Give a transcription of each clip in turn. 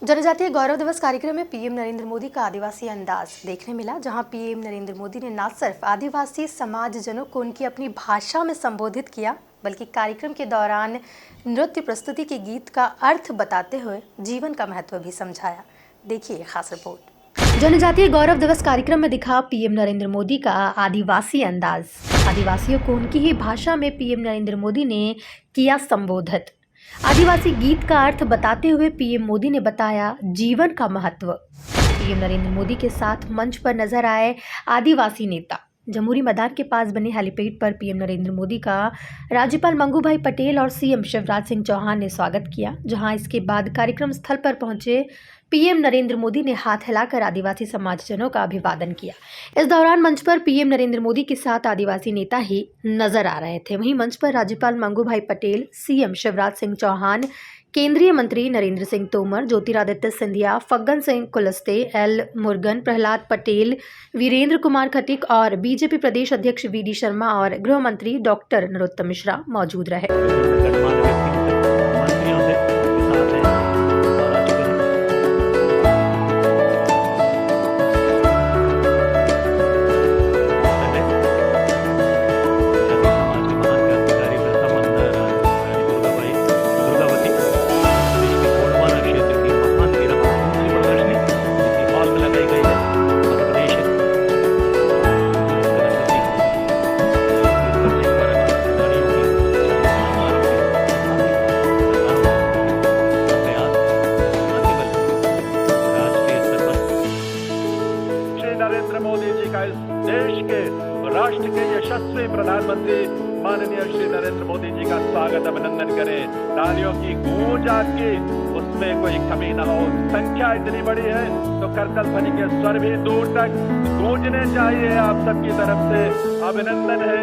जनजातीय गौरव दिवस कार्यक्रम में पीएम नरेंद्र मोदी का आदिवासी अंदाज देखने मिला, जहां पीएम नरेंद्र मोदी ने न सिर्फ आदिवासी समाजजनों को उनकी अपनी भाषा में संबोधित किया, बल्कि कार्यक्रम के दौरान नृत्य प्रस्तुति के गीत का अर्थ बताते हुए जीवन का महत्व भी समझाया। देखिए खास रिपोर्ट। जनजातीय गौरव दिवस कार्यक्रम में दिखा पीएम नरेंद्र मोदी का आदिवासी अंदाज। आदिवासियों को उनकी ही भाषा में पीएम नरेंद्र मोदी ने किया संबोधित। आदिवासी गीत का अर्थ बताते हुए पीएम मोदी ने बताया जीवन का महत्व। पीएम नरेंद्र मोदी के साथ मंच पर नजर आए आदिवासी नेता। जमहूरी मैदान के पास बने हेलीपैड पर पीएम नरेंद्र मोदी का राज्यपाल मंगूभाई पटेल और सीएम शिवराज सिंह चौहान ने स्वागत किया, जहां इसके बाद कार्यक्रम स्थल पर पहुंचे पीएम नरेंद्र मोदी ने हाथ हिलाकर आदिवासी समाजजनों का अभिवादन किया। इस दौरान मंच पर पीएम नरेंद्र मोदी के साथ आदिवासी नेता ही नजर आ रहे थे। वहीं मंच पर राज्यपाल मंगूभाई पटेल, सीएम शिवराज सिंह चौहान, केंद्रीय मंत्री नरेंद्र सिंह तोमर, ज्योतिरादित्य सिंधिया, फग्गन सिंह कुलस्ते, एल मुरुगन, प्रहलाद पटेल, वीरेंद्र कुमार खटीक और बीजेपी प्रदेश अध्यक्ष वीडी शर्मा और गृह मंत्री डॉक्टर नरोत्तम मिश्रा मौजूद रहे। नरेंद्र मोदी जी का इस देश के राष्ट्र के यशस्वी प्रधानमंत्री माननीय श्री नरेंद्र मोदी जी का स्वागत अभिनंदन करें। तालियों की गूंज आपकी, उसमें कोई कमी ना हो। संख्या इतनी बड़ी है तो करतल ध्वनि के स्वर भी दूर तक गूंजने चाहिए। आप सबकी तरफ से अभिनंदन है,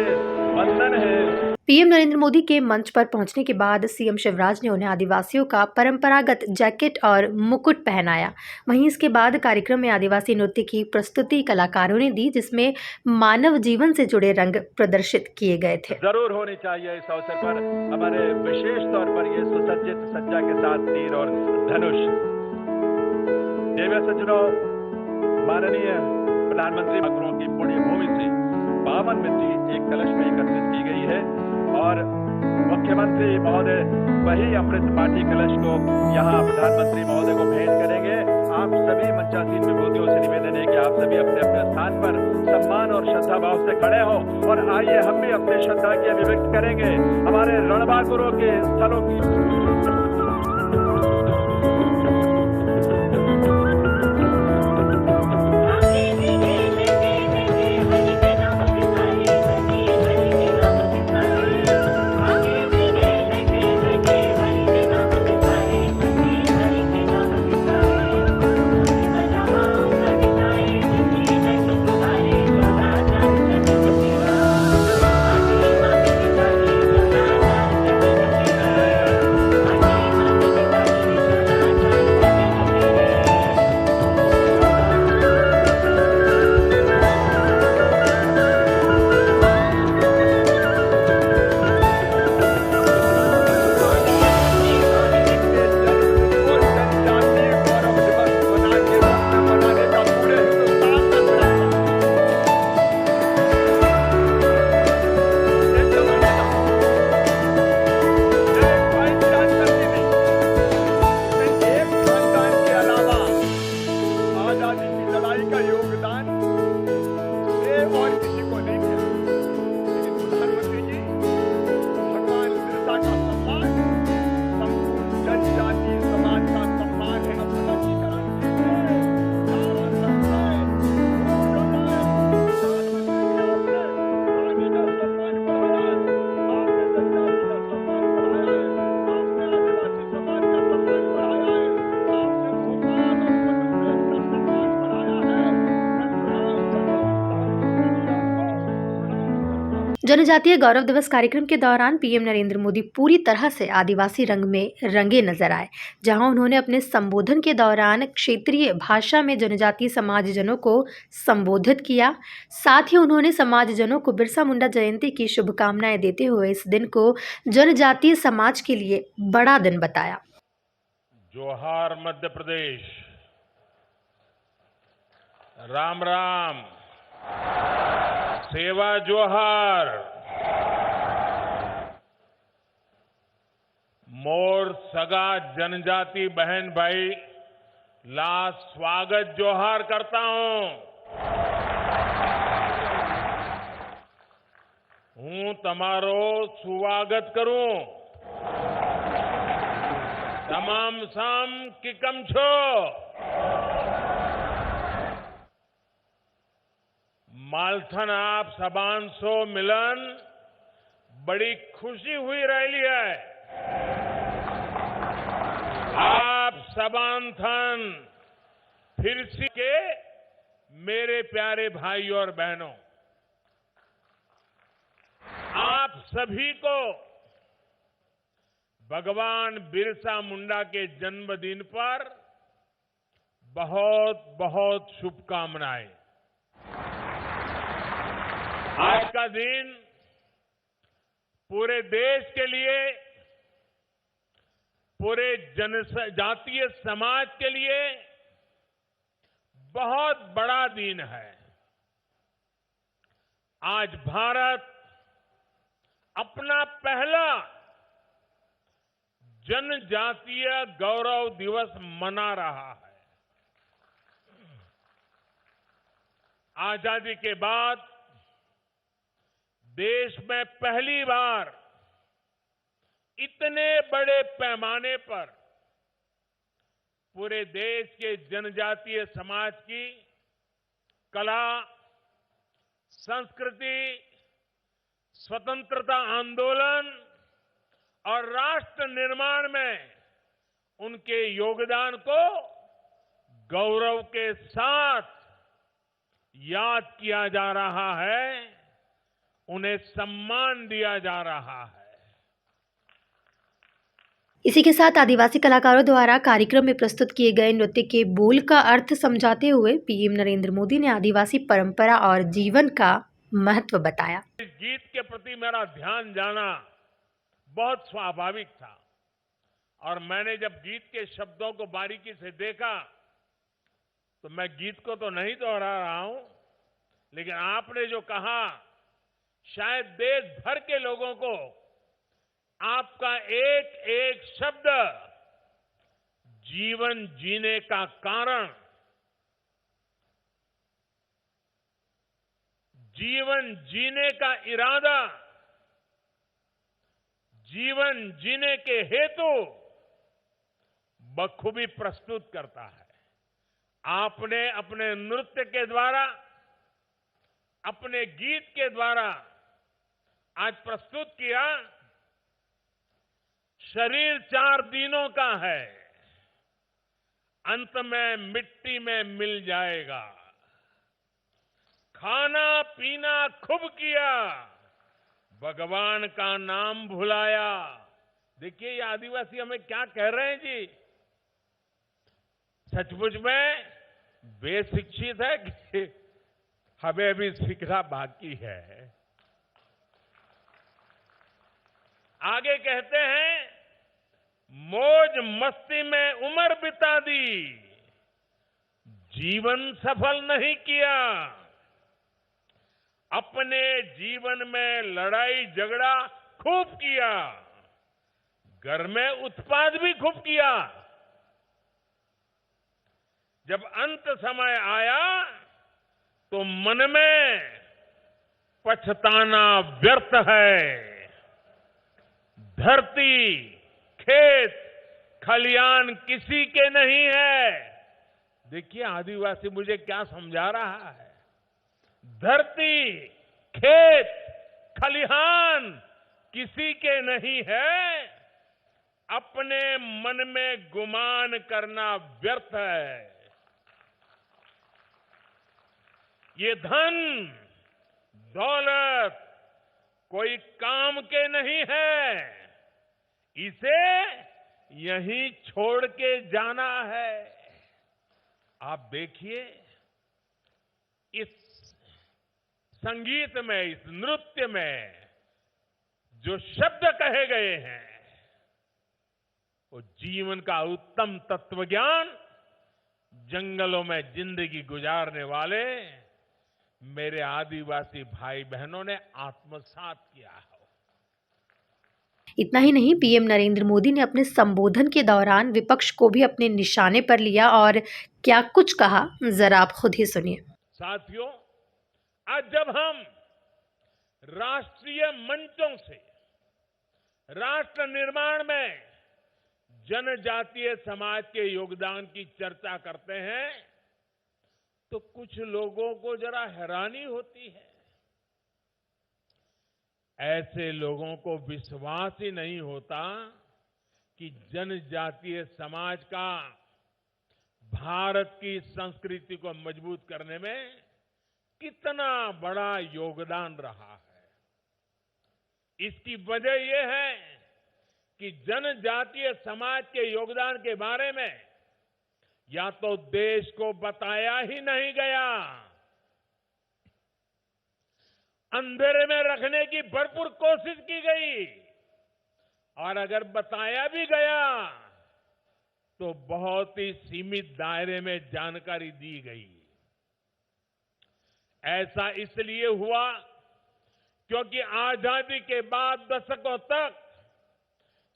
वंदन है। पीएम नरेंद्र मोदी के मंच पर पहुंचने के बाद सीएम शिवराज ने उन्हें आदिवासियों का परंपरागत जैकेट और मुकुट पहनाया। वहीं इसके बाद कार्यक्रम में आदिवासी नृत्य की प्रस्तुति कलाकारों ने दी, जिसमें मानव जीवन से जुड़े रंग प्रदर्शित किए गए थे। जरूर होनी चाहिए इस अवसर पर हमारे विशेष तौर पर ये सुसज्जित सज्जा के साथ तीर और धनुष। देव सज्जनों, माननीय प्रधानमंत्री मगरों की पुण्य भूमि से 52 मिट्टी एक कलश में एकत्रित की गई है और मुख्यमंत्री महोदय वही अमृत पार्टी कलश को यहाँ प्रधानमंत्री महोदय को भेंट करेंगे। आप सभी मंचासीन विभूतियों से निवेदन है कि आप सभी अपने अपने स्थान पर सम्मान और श्रद्धा भाव से खड़े हो और आइए हम भी अपने श्रद्धा की अभिव्यक्त करेंगे हमारे रणबांकुरों के स्थलों की। का योगदान और किसी को नहीं मिला, लेकिन प्रधानमंत्री जी भगवान बिरसा का सम्मान, संपूर्ण जनजातीय समाज का सम्मान है। जनजातीय गौरव दिवस कार्यक्रम के दौरान पीएम नरेंद्र मोदी पूरी तरह से आदिवासी रंग में रंगे नजर आए, जहां उन्होंने अपने संबोधन के दौरान क्षेत्रीय भाषा में जनजातीय समाजजनों को संबोधित किया। साथ ही उन्होंने समाजजनों को बिरसा मुंडा जयंती की शुभकामनाएं देते हुए इस दिन को जनजातीय समाज के लिए बड़ा दिन बताया। जोहार मध्य प्रदेश। राम राम। सेवा जोहार। मोर सगा जनजाति बहन भाई ला स्वागत जोहार करता हूं तमारो स्वागत करूं। तमाम साम किकम छो। मालथन आप सबान सो मिलन बड़ी खुशी हुई रही है। आप सबान थन फिर से के मेरे प्यारे भाई और बहनों, आप सभी को भगवान बिरसा मुंडा के जन्मदिन पर बहुत बहुत शुभकामनाएं। आज का दिन पूरे देश के लिए, पूरे जनजातीय समाज के लिए बहुत बड़ा दिन है। आज भारत अपना पहला जनजातीय गौरव दिवस मना रहा है। आजादी के बाद देश में पहली बार इतने बड़े पैमाने पर पूरे देश के जनजातीय समाज की कला, संस्कृति, स्वतंत्रता आंदोलन और राष्ट्र निर्माण में उनके योगदान को गौरव के साथ याद किया जा रहा है, उन्हें सम्मान दिया जा रहा है। इसी के साथ आदिवासी कलाकारों द्वारा कार्यक्रम में प्रस्तुत किए गए नृत्य के बोल का अर्थ समझाते हुए पीएम नरेंद्र मोदी ने आदिवासी परंपरा और जीवन का महत्व बताया। इस गीत के प्रति मेरा ध्यान जाना बहुत स्वाभाविक था और मैंने जब गीत के शब्दों को बारीकी से देखा तो मैं गीत को तो नहीं दोहरा रहा हूं, लेकिन आपने जो कहा शायद देश भर के लोगों को आपका एक एक शब्द जीवन जीने का कारण, जीवन जीने का इरादा, जीवन जीने के हेतु बखूबी प्रस्तुत करता है। आपने अपने नृत्य के द्वारा, अपने गीत के द्वारा आज प्रस्तुत किया, शरीर 4 दिनों का है, अंत में मिट्टी में मिल जाएगा। खाना पीना खूब किया, भगवान का नाम भुलाया। देखिए ये आदिवासी हमें क्या कह रहे हैं जी। सचमुच में बेशिक्षित है कि हमें भी सीखना बाकी है। आगे कहते हैं, मौज मस्ती में उम्र बिता दी, जीवन सफल नहीं किया। अपने जीवन में लड़ाई झगड़ा खूब किया, घर में उत्पाद भी खूब किया। जब अंत समय आया तो मन में पछताना व्यर्थ है। धरती, खेत, खलियान किसी के नहीं है। देखिए आदिवासी मुझे क्या समझा रहा है। धरती, खेत, खलिहान किसी के नहीं है, अपने मन में गुमान करना व्यर्थ है। ये धन दौलत कोई काम के नहीं है, इसे यहीं छोड़ के जाना है। आप देखिए इस संगीत में, इस नृत्य में जो शब्द कहे गए हैं वो जीवन का उत्तम तत्व ज्ञान जंगलों में जिंदगी गुजारने वाले मेरे आदिवासी भाई बहनों ने आत्मसात किया है। इतना ही नहीं, पीएम नरेंद्र मोदी ने अपने संबोधन के दौरान विपक्ष को भी अपने निशाने पर लिया और क्या कुछ कहा, जरा आप खुद ही सुनिए। साथियों, आज जब हम राष्ट्रीय मंचों से राष्ट्र निर्माण में जनजातीय समाज के योगदान की चर्चा करते हैं तो कुछ लोगों को जरा हैरानी होती है। ऐसे लोगों को विश्वास ही नहीं होता कि जनजातीय समाज का भारत की संस्कृति को मजबूत करने में कितना बड़ा योगदान रहा है। इसकी वजह यह है कि जनजातीय समाज के योगदान के बारे में या तो देश को बताया ही नहीं गया, अंधेरे में रखने की भरपूर कोशिश की गई, और अगर बताया भी गया तो बहुत ही सीमित दायरे में जानकारी दी गई। ऐसा इसलिए हुआ क्योंकि आजादी के बाद दशकों तक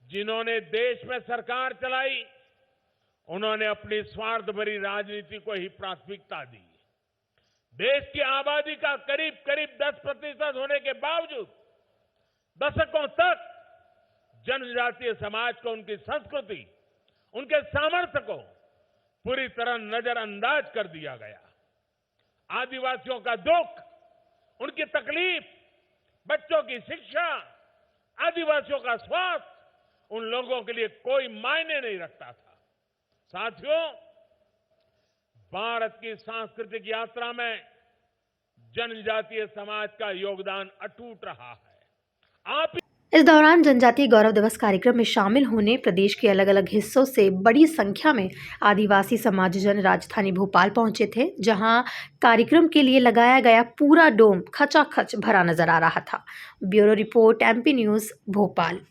जिन्होंने देश में सरकार चलाई उन्होंने अपनी स्वार्थ भरी राजनीति को ही प्राथमिकता दी। देश की आबादी का करीब करीब 10% होने के बावजूद दशकों तक जनजातीय समाज को, उनकी संस्कृति, उनके सामर्थ्य को पूरी तरह नजरअंदाज कर दिया गया। आदिवासियों का दुख, उनकी तकलीफ, बच्चों की शिक्षा, आदिवासियों का स्वास्थ्य उन लोगों के लिए कोई मायने नहीं रखता था। साथियों, भारत की सांस्कृतिक यात्रा में जनजातीय समाज का योगदान अटूट रहा है। इस दौरान जनजातीय गौरव दिवस कार्यक्रम में शामिल होने प्रदेश के अलग अलग हिस्सों से बड़ी संख्या में आदिवासी समाजजन राजधानी भोपाल पहुंचे थे, जहां कार्यक्रम के लिए लगाया गया पूरा डोम खचाखच भरा नजर आ रहा था। Bureau report, MP news, Bhopal.